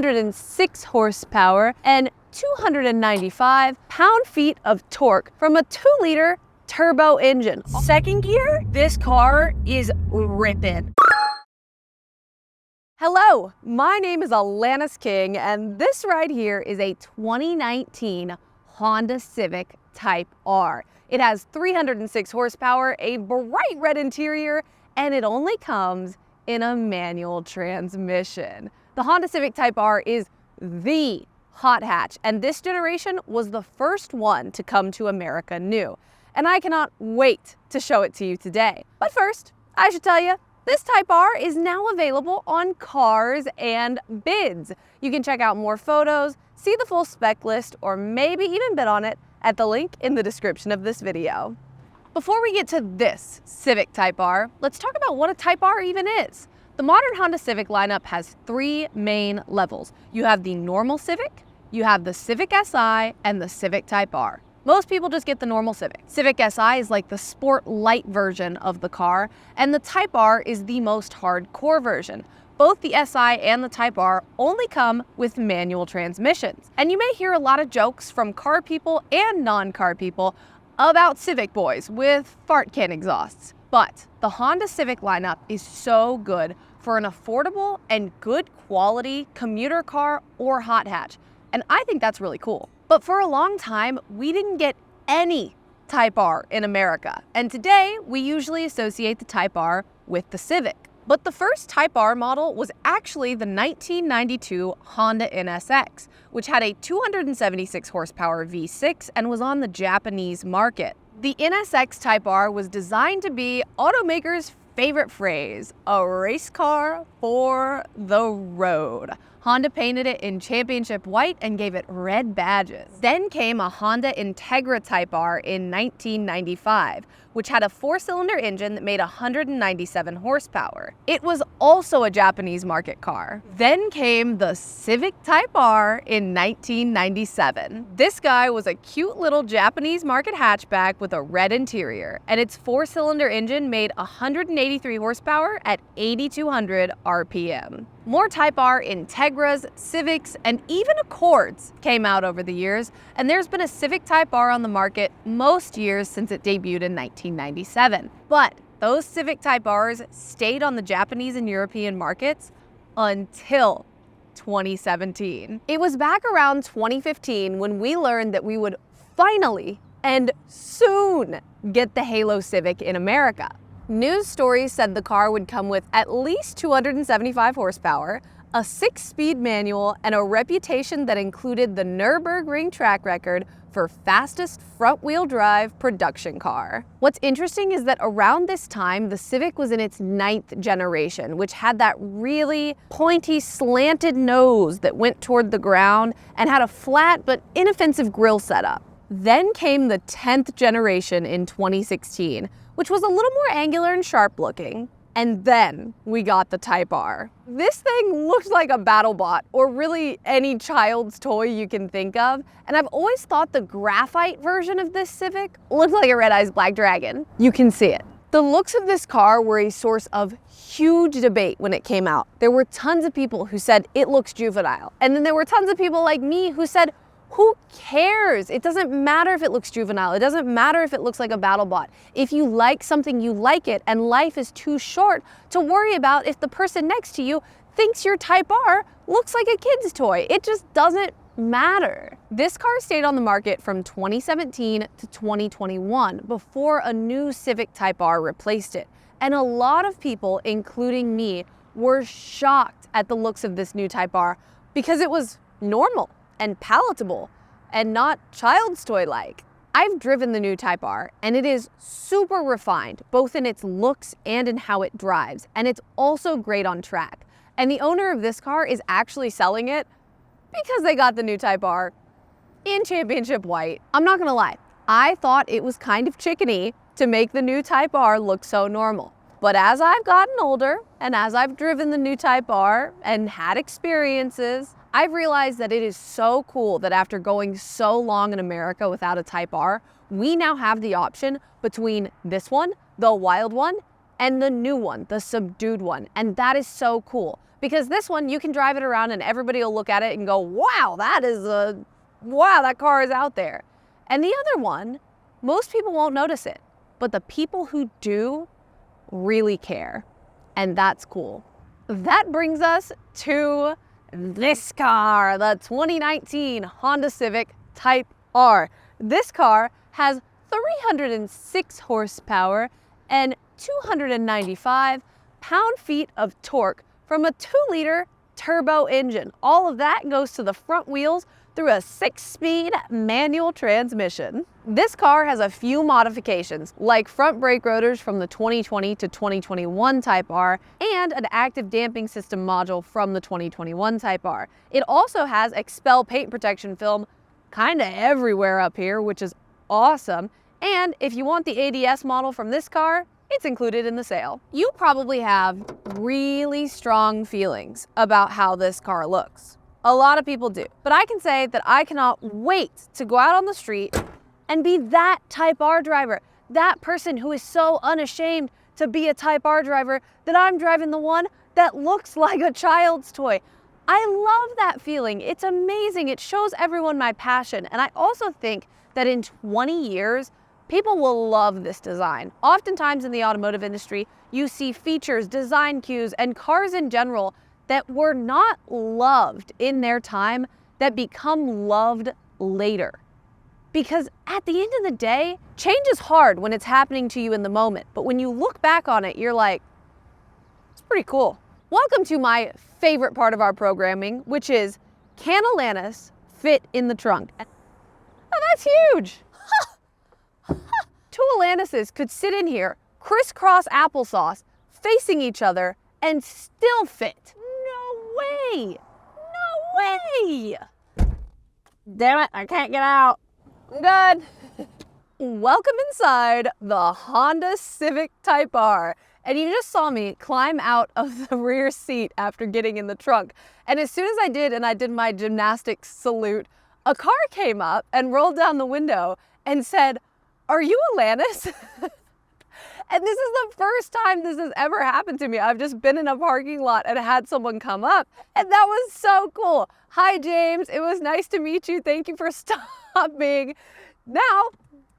206 horsepower and 295 pound-feet of torque from a 2-liter turbo engine. Second gear, this car is ripping. Hello, my name is Alanis King, and this right here is a 2019 Honda Civic Type R. It has 306 horsepower, a bright red interior, and it only comes in a manual transmission. The Honda Civic Type R is the hot hatch, and this generation was the first one to come to America new. And I cannot wait to show it to you today. But first, I should tell you, this Type R is now available on Cars and Bids. You can check out more photos, see the full spec list, or maybe even bid on it at the link in the description of this video. Before we get to this Civic Type R, let's talk about what a Type R even is. The modern Honda Civic lineup has 3 main levels. You have the normal Civic, you have the Civic Si, and the Civic Type R. Most people just get the normal Civic. Civic Si is like the sport light version of the car, and the Type R is the most hardcore version. Both the Si and the Type R only come with manual transmissions. And you may hear a lot of jokes from car people and non-car people about Civic boys with fart can exhausts. But the Honda Civic lineup is so good for an affordable and good quality commuter car or hot hatch. And I think that's really cool. But for a long time, we didn't get any Type R in America. And today, we usually associate the Type R with the Civic. But the first Type R model was actually the 1992 Honda NSX, which had a 276 horsepower V6 and was on the Japanese market. The NSX Type R was designed to be automakers' favorite phrase, a race car for the road. Honda painted it in championship white and gave it red badges. Then came a Honda Integra Type R in 1995, which had a 4-cylinder engine that made 197 horsepower. It was also a Japanese market car. Then came the Civic Type R in 1997. This guy was a cute little Japanese market hatchback with a red interior, and its 4-cylinder engine made 183 horsepower at 8,200 RPM. More Type R Integras, Civics, and even Accords came out over the years, and there's been a Civic Type R on the market most years since it debuted in 1997. But those Civic Type Rs stayed on the Japanese and European markets until 2017. It was back around 2015 when we learned that we would finally and soon get the Halo Civic in America. News stories said the car would come with at least 275 horsepower, a 6-speed manual, and a reputation that included the Nürburgring track record for fastest front-wheel drive production car. What's interesting is that around this time, the Civic was in its 9th generation, which had that really pointy, slanted nose that went toward the ground and had a flat but inoffensive grille setup. Then came the 10th generation in 2016, which was a little more angular and sharp looking. And then we got the Type R. This thing looked like a BattleBot, or really any child's toy you can think of. And I've always thought the graphite version of this Civic looked like a Red Eyes Black Dragon. You can see it. The looks of this car were a source of huge debate when it came out. There were tons of people who said it looks juvenile. And then there were tons of people like me who said, who cares? It doesn't matter if it looks juvenile. It doesn't matter if it looks like a BattleBot. If you like something, you like it, and life is too short to worry about if the person next to you thinks your Type R looks like a kid's toy. It just doesn't matter. This car stayed on the market from 2017 to 2021 before a new Civic Type R replaced it. And a lot of people, including me, were shocked at the looks of this new Type R because it was normal and palatable and not child's toy-like. I've driven the new Type R, and it is super refined, both in its looks and in how it drives, and it's also great on track. And the owner of this car is actually selling it because they got the new Type R in championship white. I'm not gonna lie, I thought it was kind of chickeny to make the new Type R look so normal. But as I've gotten older, and as I've driven the new Type R and had experiences, I've realized that it is so cool that after going so long in America without a Type R, we now have the option between this one, the wild one, and the new one, the subdued one. And that is so cool Because this one, you can drive it around and everybody will look at it and go, wow, that car is out there. And the other one, most people won't notice it, but the people who do really care. And that's cool. That brings us to this car, the 2019 Honda Civic Type R. This car has 306 horsepower and 295 pound-feet of torque from a 2-liter turbo engine. All of that goes to the front wheels through a 6-speed manual transmission. This car has a few modifications, like front brake rotors from the 2020 to 2021 Type R and an active damping system module from the 2021 Type R. It also has Expel paint protection film kind of everywhere up here, which is awesome. And if you want the ADS model from this car, it's included in the sale. You probably have really strong feelings about how this car looks. A lot of people do. But I can say that I cannot wait to go out on the street and be that Type R driver, that person who is so unashamed to be a Type R driver that I'm driving the one that looks like a child's toy. I love that feeling. It's amazing. It shows everyone my passion. And I also think that in 20 years, people will love this design. Oftentimes in the automotive industry, you see features, design cues, and cars in general that were not loved in their time that become loved later. Because at the end of the day, change is hard when it's happening to you in the moment. But when you look back on it, you're like, it's pretty cool. Welcome to my favorite part of our programming, which is, can Alanis fit in the trunk? Oh, that's huge. 2 Alanises could sit in here, crisscross applesauce, facing each other, and still fit. No way. No way. Damn it, I can't get out. I'm good. Welcome inside the Honda Civic Type R. And you just saw me climb out of the rear seat after getting in the trunk. And as soon as I did, and I did my gymnastics salute, a car came up and rolled down the window and said, "Are you Alanis?" And this is the first time this has ever happened to me. I've just been in a parking lot and had someone come up, and that was so cool. Hi, James. It was nice to meet you. Thank you for stopping. Now,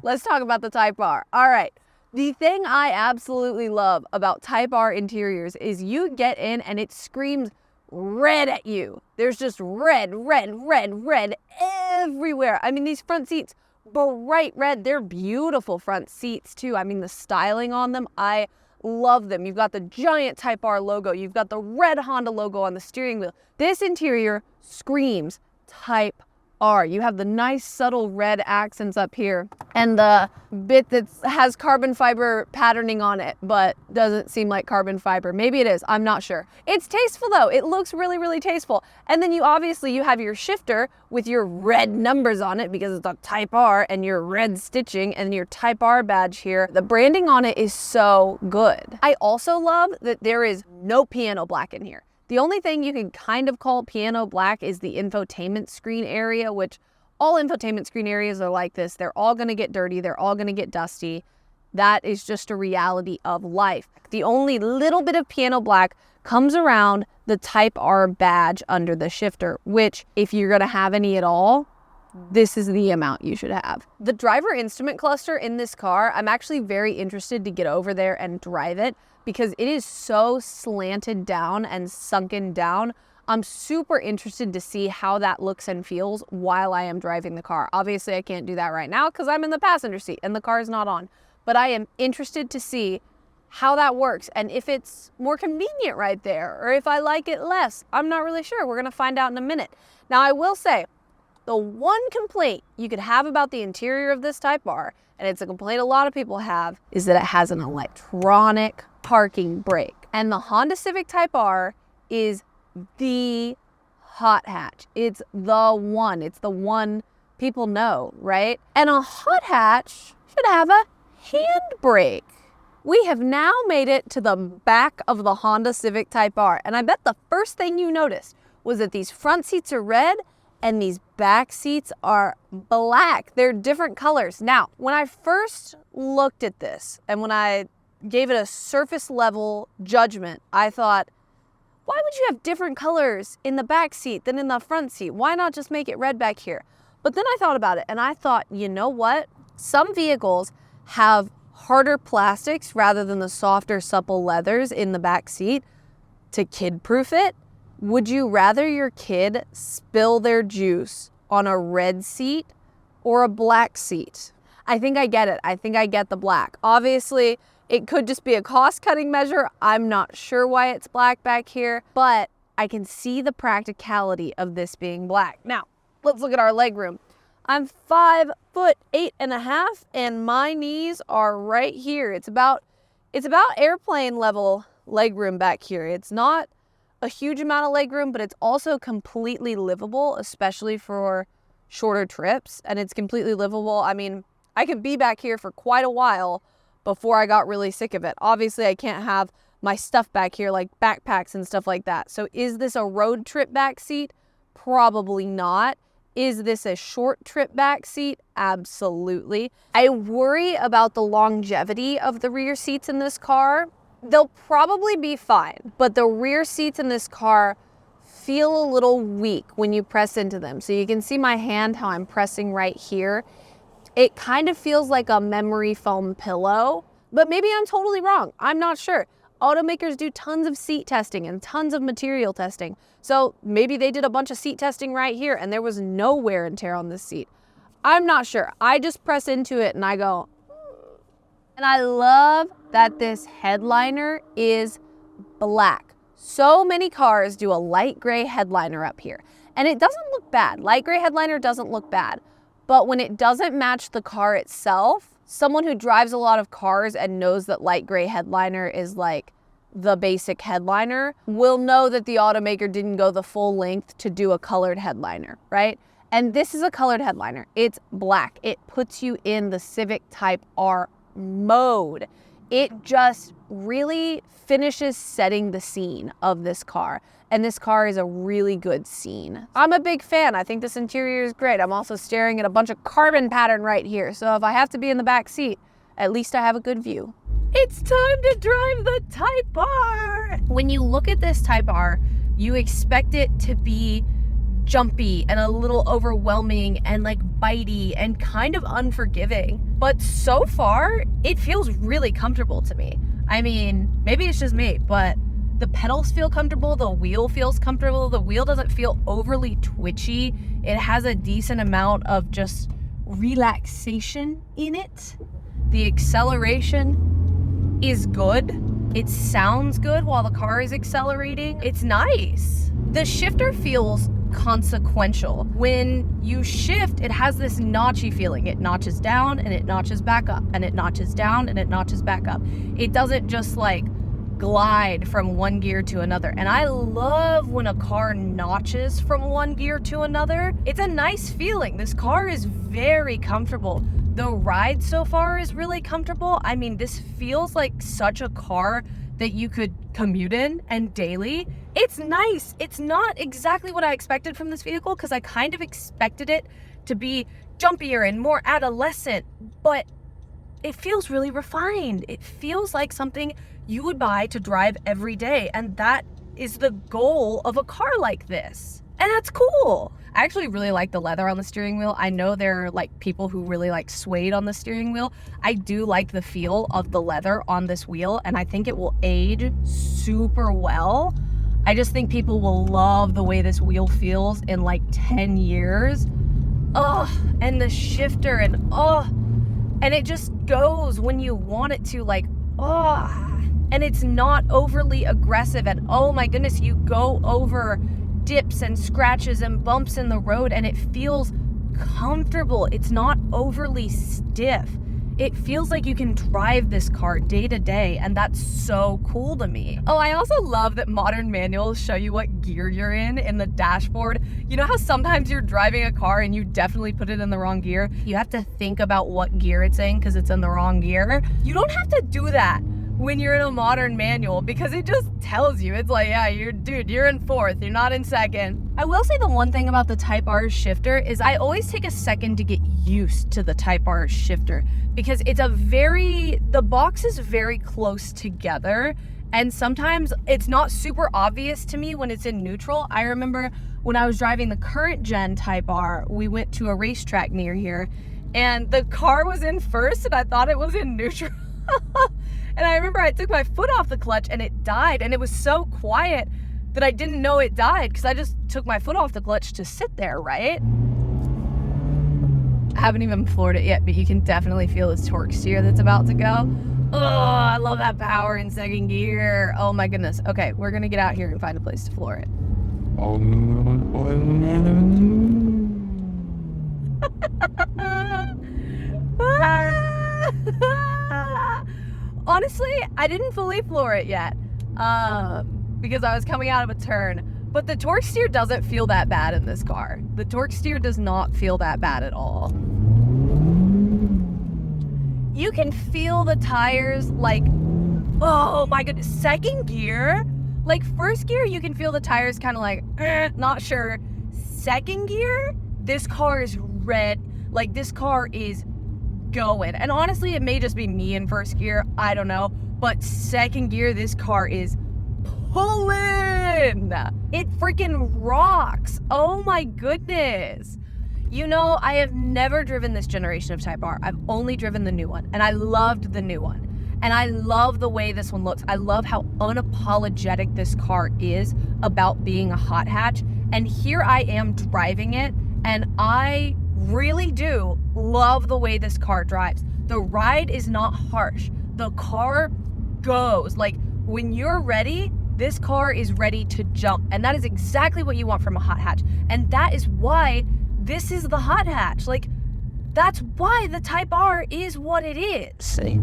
let's talk about the Type R. All right. The thing I absolutely love about Type R interiors is you get in and it screams red at you. There's just red, red, red, red everywhere. I mean, these front seats, bright red. They're beautiful front seats too. I mean, the styling on them, I love them. You've got the giant Type R logo. You've got the red Honda logo on the steering wheel. This interior screams Type R. You have the nice subtle red accents up here and the bit that has carbon fiber patterning on it, but doesn't seem like carbon fiber. Maybe it is, I'm not sure. It's tasteful though. It looks really, really tasteful. And then you have your shifter with your red numbers on it because it's a Type R and your red stitching and your Type R badge here. The branding on it is so good. I also love that there is no piano black in here. The only thing you can kind of call piano black is the infotainment screen area, which all infotainment screen areas are like this. They're all going to get dirty. They're all going to get dusty. That is just a reality of life. The only little bit of piano black comes around the Type R badge under the shifter, which if you're going to have any at all, this is the amount you should have. The driver instrument cluster in this car, I'm actually very interested to get over there and drive it because it is so slanted down and sunken down. I'm super interested to see how that looks and feels while I am driving the car. Obviously, I can't do that right now because I'm in the passenger seat and the car is not on. But I am interested to see how that works and if it's more convenient right there or if I like it less. I'm not really sure. We're gonna find out in a minute. Now, I will say, the one complaint you could have about the interior of this Type R, and it's a complaint a lot of people have, is that it has an electronic parking brake. And the Honda Civic Type R is the hot hatch. It's the one. It's the one people know, right? And a hot hatch should have a handbrake. We have now made it to the back of the Honda Civic Type R. And I bet the first thing you noticed was that these front seats are red and these back seats are black. They're different colors. Now, when I first looked at this and when I gave it a surface level judgment, I thought, Why would you have different colors in the back seat than in the front seat? Why not just make it red back here? But then I thought about it and I thought, you know what? Some vehicles have harder plastics rather than the softer, supple leathers in the back seat to kid-proof it. Would you rather your kid spill their juice on a red seat or a black seat? I think I get it. I think I get the black. Obviously, it could just be a cost-cutting measure. I'm not sure why it's black back here, but I can see the practicality of this being black. Now, let's look at our legroom. I'm 5'8.5" and my knees are right here. It's about airplane level legroom back here. It's not a huge amount of legroom, but it's also completely livable, especially for shorter trips, and it's completely livable. I mean, I could be back here for quite a while before I got really sick of it. Obviously, I can't have my stuff back here like backpacks and stuff like that. So is this a road trip back seat? Probably not. Is this a short trip back seat? Absolutely. I worry about the longevity of the rear seats in this car. They'll probably be fine, but the rear seats in this car feel a little weak when you press into them. So you can see my hand, how I'm pressing right here. It kind of feels like a memory foam pillow, but maybe I'm totally wrong. I'm not sure. Automakers do tons of seat testing and tons of material testing. So maybe they did a bunch of seat testing right here and there was no wear and tear on this seat. I'm not sure. I just press into it and I go, and I love that this headliner is black. So many cars do a light gray headliner up here and it doesn't look bad. Light gray headliner doesn't look bad. But when it doesn't match the car itself, someone who drives a lot of cars and knows that light gray headliner is like the basic headliner will know that the automaker didn't go the full length to do a colored headliner, right? And this is a colored headliner. It's black. It puts you in the Civic Type R mode. It just really finishes setting the scene of this car. And this car is a really good scene. I'm a big fan. I think this interior is great. I'm also staring at a bunch of carbon pattern right here. So if I have to be in the back seat, at least I have a good view. It's time to drive the Type R. When you look at this Type R, you expect it to be jumpy and a little overwhelming and like bitey and kind of unforgiving. But so far, it feels really comfortable to me. I mean, maybe it's just me, but the pedals feel comfortable, the wheel feels comfortable, the wheel doesn't feel overly twitchy. It has a decent amount of just relaxation in it. The acceleration is good. It sounds good while the car is accelerating. It's nice. The shifter feels consequential. When you shift, it has this notchy feeling. It notches down and it notches back up and it notches down and it notches back up. It doesn't just like glide from one gear to another. And I love when a car notches from one gear to another. It's a nice feeling. This car is very comfortable. The ride so far is really comfortable. I mean, this feels like such a car that you could commute in and daily. It's nice. It's not exactly what I expected from this vehicle because I kind of expected it to be jumpier and more adolescent, but it feels really refined. It feels like something you would buy to drive every day, and that is the goal of a car like this. And that's cool. I actually really like the leather on the steering wheel. I know there are like people who really like suede on the steering wheel. I do like the feel of the leather on this wheel, and I think it will age super well. I just think people will love the way this wheel feels in like 10 years. Oh, and the shifter and it just goes when you want it to, like, and it's not overly aggressive, and oh my goodness, you go over dips and scratches and bumps in the road and it feels comfortable. It's not overly stiff. It feels like you can drive this car day to day, and that's so cool to me. Oh, I also love that modern manuals show you what gear you're in the dashboard. You know how sometimes you're driving a car and you definitely put it in the wrong gear? You have to think about what gear it's in because it's in the wrong gear. You don't have to do that when you're in a modern manual because it just tells you. It's like, yeah, you're in fourth, you're not in second. I will say the one thing about the Type R shifter is I always take a second to get used to the Type R shifter because it's the box is very close together And sometimes it's not super obvious to me when it's in neutral. I remember when I was driving the current gen Type R, we went to a racetrack near here and the car was in first and I thought it was in neutral. And I remember I took my foot off the clutch and it died, and it was so quiet that I didn't know it died because I just took my foot off the clutch to sit there, right? I haven't even floored it yet, but you can definitely feel this torque steer that's about to go. Oh, I love that power in second gear. Oh my goodness. Okay, we're gonna get out here and find a place to floor it. Honestly, I didn't fully floor it yet because I was coming out of a turn, but the torque steer doesn't feel that bad in this car. The torque steer does not feel that bad at all. You can feel the tires like, oh my goodness, second gear? Like first gear, you can feel the tires kind of like, not sure. Second gear, this car is red. Like this car is going. And honestly, it may just be me in first gear. I don't know. But second gear, this car is pulling. It freaking rocks. Oh my goodness. You know, I have never driven this generation of Type R. I've only driven the new one, and I loved the new one. And I love the way this one looks. I love how unapologetic this car is about being a hot hatch. And here I am driving it, and I really do love the way this car drives. The ride is not harsh. The car goes. Like, when you're ready, this car is ready to jump. And that is exactly what you want from a hot hatch. And that is why this is the hot hatch. Like, that's why the Type R is what it is. See?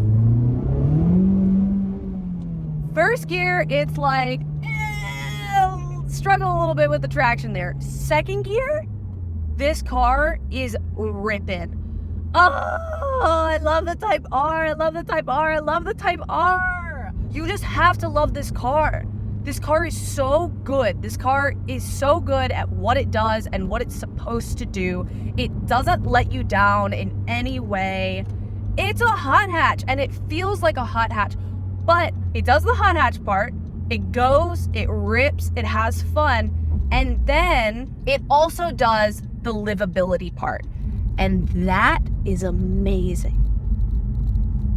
First gear, it's like, struggle a little bit with the traction there. Second gear, this car is ripping. Oh, I love the Type R. I love the Type R. I love the Type R. You just have to love this car. This car is so good. This car is so good at what it does and what it's supposed to do. It doesn't let you down in any way. It's a hot hatch, and it feels like a hot hatch, but it does the hot hatch part. It goes, it rips, it has fun, and then it also does the livability part. And that is amazing.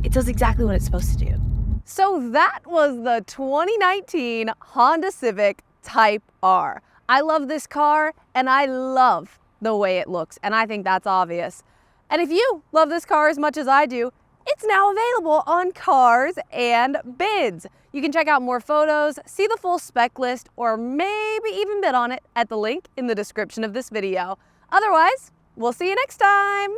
It does exactly what it's supposed to do. So that was the 2019 Honda Civic Type R. I love this car, and I love the way it looks, and I think that's obvious. And if you love this car as much as I do, it's now available on Cars and Bids. You can check out more photos, see the full spec list, or maybe even bid on it at the link in the description of this video. Otherwise, we'll see you next time.